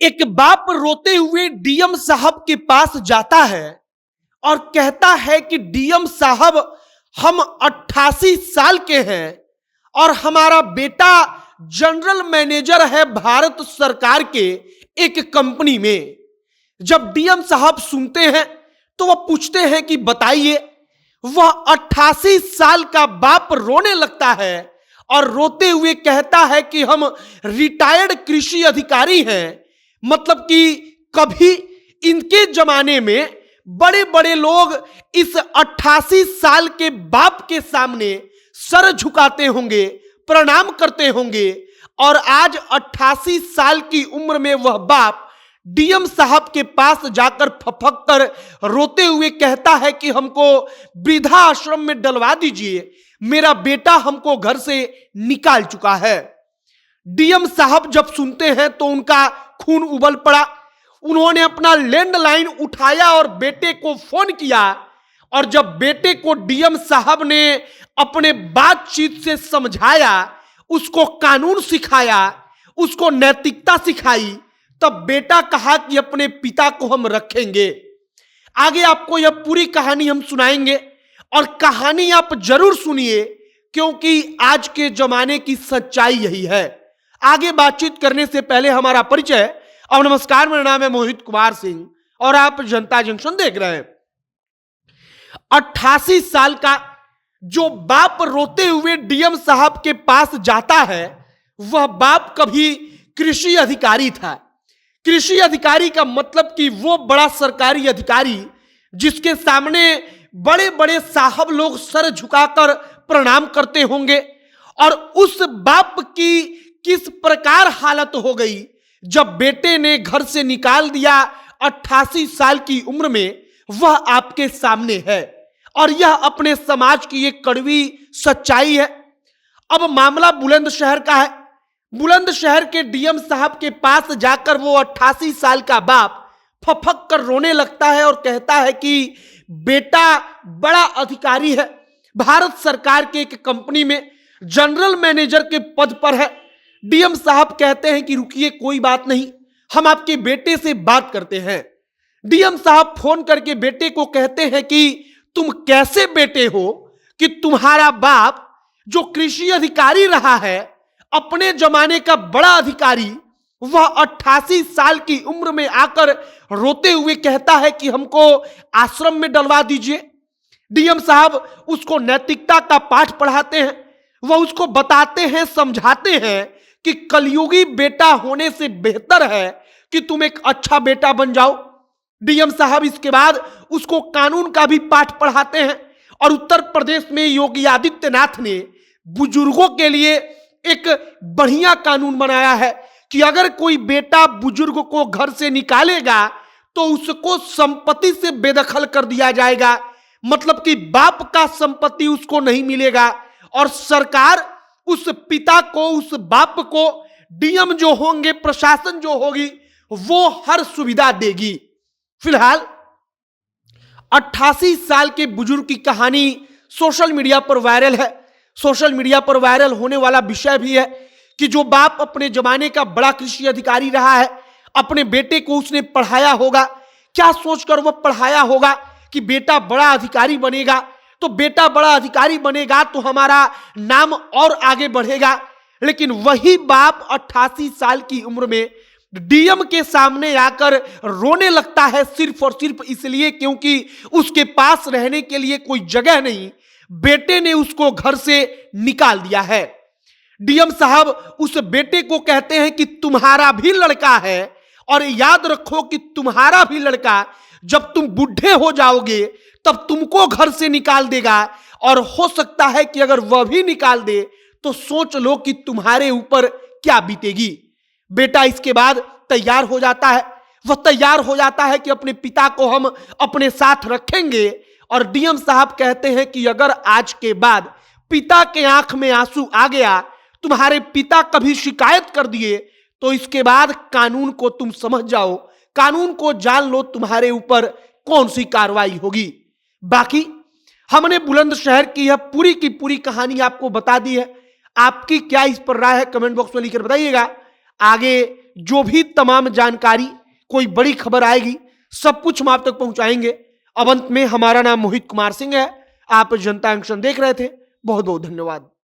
एक बाप रोते हुए डीएम साहब के पास जाता है और कहता है कि डीएम साहब, हम 88 साल के हैं और हमारा बेटा जनरल मैनेजर है भारत सरकार के एक कंपनी में। जब डीएम साहब सुनते हैं तो वह पूछते हैं कि बताइए। वह 88 साल का बाप रोने लगता है और रोते हुए कहता है कि हम रिटायर्ड कृषि अधिकारी हैं। मतलब कि कभी इनके जमाने में बड़े बड़े लोग इस 88 साल के बाप के सामने सर झुकाते होंगे, प्रणाम करते होंगे, और आज 88 साल की उम्र में वह बाप डीएम साहब के पास जाकर फफक कर रोते हुए कहता है कि हमको वृद्धा आश्रम में डलवा दीजिए, मेरा बेटा हमको घर से निकाल चुका है। डीएम साहब जब सुनते हैं तो उनका खून उबल पड़ा। उन्होंने अपना लैंडलाइन उठाया और बेटे को फोन किया, और जब बेटे को डीएम साहब ने अपने बातचीत से समझाया, उसको कानून सिखाया, उसको नैतिकता सिखाई, तब बेटा कहा कि अपने पिता को हम रखेंगे। आगे आपको यह पूरी कहानी हम सुनाएंगे और कहानी आप जरूर सुनिए, क्योंकि आज के जमाने की सच्चाई यही है। आगे बातचीत करने से पहले हमारा परिचय। और नमस्कार, मेरा नाम है मोहित कुमार सिंह और आप जनता जंक्शन देख रहे हैं। 88 साल का जो बाप रोते हुए डीएम साहब के पास जाता है, वह बाप कभी कृषि अधिकारी था। कृषि अधिकारी का मतलब कि वो बड़ा सरकारी अधिकारी जिसके सामने बड़े बड़े साहब लोग सर झुकाकर प्रणाम करते होंगे। और उस बाप की किस प्रकार हालत हो गई जब बेटे ने घर से निकाल दिया 88 साल की उम्र में, वह आपके सामने है और यह अपने समाज की एक कड़वी सच्चाई है। अब मामला बुलंदशहर का है। बुलंदशहर के डीएम साहब के पास जाकर वो 88 साल का बाप फफक कर रोने लगता है और कहता है कि बेटा बड़ा अधिकारी है, भारत सरकार के एक कंपनी में जनरल मैनेजर के पद पर है। डीएम साहब कहते हैं कि रुकिए, कोई बात नहीं, हम आपके बेटे से बात करते हैं। डीएम साहब फोन करके बेटे को कहते हैं कि तुम कैसे बेटे हो कि तुम्हारा बाप जो कृषि अधिकारी रहा है, अपने जमाने का बड़ा अधिकारी, वह 88 साल की उम्र में आकर रोते हुए कहता है कि हमको आश्रम में डलवा दीजिए। डीएम साहब उसको नैतिकता का पाठ पढ़ाते हैं। वह उसको बताते हैं, समझाते हैं कि कलयुगी बेटा होने से बेहतर है कि तुम एक अच्छा बेटा बन जाओ। डीएम साहब इसके बाद उसको कानून का भी पाठ पढ़ाते हैं। और उत्तर प्रदेश में योगी आदित्यनाथ ने बुजुर्गों के लिए एक बढ़िया कानून बनाया है कि अगर कोई बेटा बुजुर्ग को घर से निकालेगा तो उसको संपत्ति से बेदखल कर दिया जाएगा। मतलब कि बाप का संपत्ति उसको नहीं मिलेगा और सरकार उस पिता को, उस बाप को, डीएम जो होंगे, प्रशासन जो होगी, वो हर सुविधा देगी। फिलहाल 88 साल के बुजुर्ग की कहानी सोशल मीडिया पर वायरल है। सोशल मीडिया पर वायरल होने वाला विषय भी है कि जो बाप अपने जमाने का बड़ा कृषि अधिकारी रहा है, अपने बेटे को उसने पढ़ाया होगा, क्या सोचकर वह पढ़ाया होगा कि बेटा बड़ा अधिकारी बनेगा, तो बेटा बड़ा अधिकारी बनेगा तो हमारा नाम और आगे बढ़ेगा। लेकिन वही बाप 88 साल की उम्र में डीएम के सामने आकर रोने लगता है, सिर्फ और सिर्फ इसलिए क्योंकि उसके पास रहने के लिए कोई जगह नहीं, बेटे ने उसको घर से निकाल दिया है। डीएम साहब उस बेटे को कहते हैं कि तुम्हारा भी लड़का है और याद रखो कि तुम्हारा भी लड़का जब तुम बूढ़े हो जाओगे तब तुमको घर से निकाल देगा, और हो सकता है कि अगर वह भी निकाल दे तो सोच लो कि तुम्हारे ऊपर क्या बीतेगी। बेटा इसके बाद तैयार हो जाता है। वह तैयार हो जाता है कि अपने पिता को हम अपने साथ रखेंगे। और डीएम साहब कहते हैं कि अगर आज के बाद पिता के आंख में आंसू आ गया, तुम्हारे पिता कभी शिकायत कर दिए, तो इसके बाद कानून को तुम समझ जाओ, कानून को जान लो, तुम्हारे ऊपर कौन सी कार्रवाई होगी। बाकी हमने बुलंदशहर की यह पूरी की पूरी कहानी आपको बता दी है। आपकी क्या इस पर राय है, कमेंट बॉक्स में लिखकर बताइएगा। आगे जो भी तमाम जानकारी, कोई बड़ी खबर आएगी, सब कुछ हम आप तक पहुंचाएंगे। अब अंत में हमारा नाम मोहित कुमार सिंह है। आप जनता जंक्शन देख रहे थे। बहुत बहुत धन्यवाद।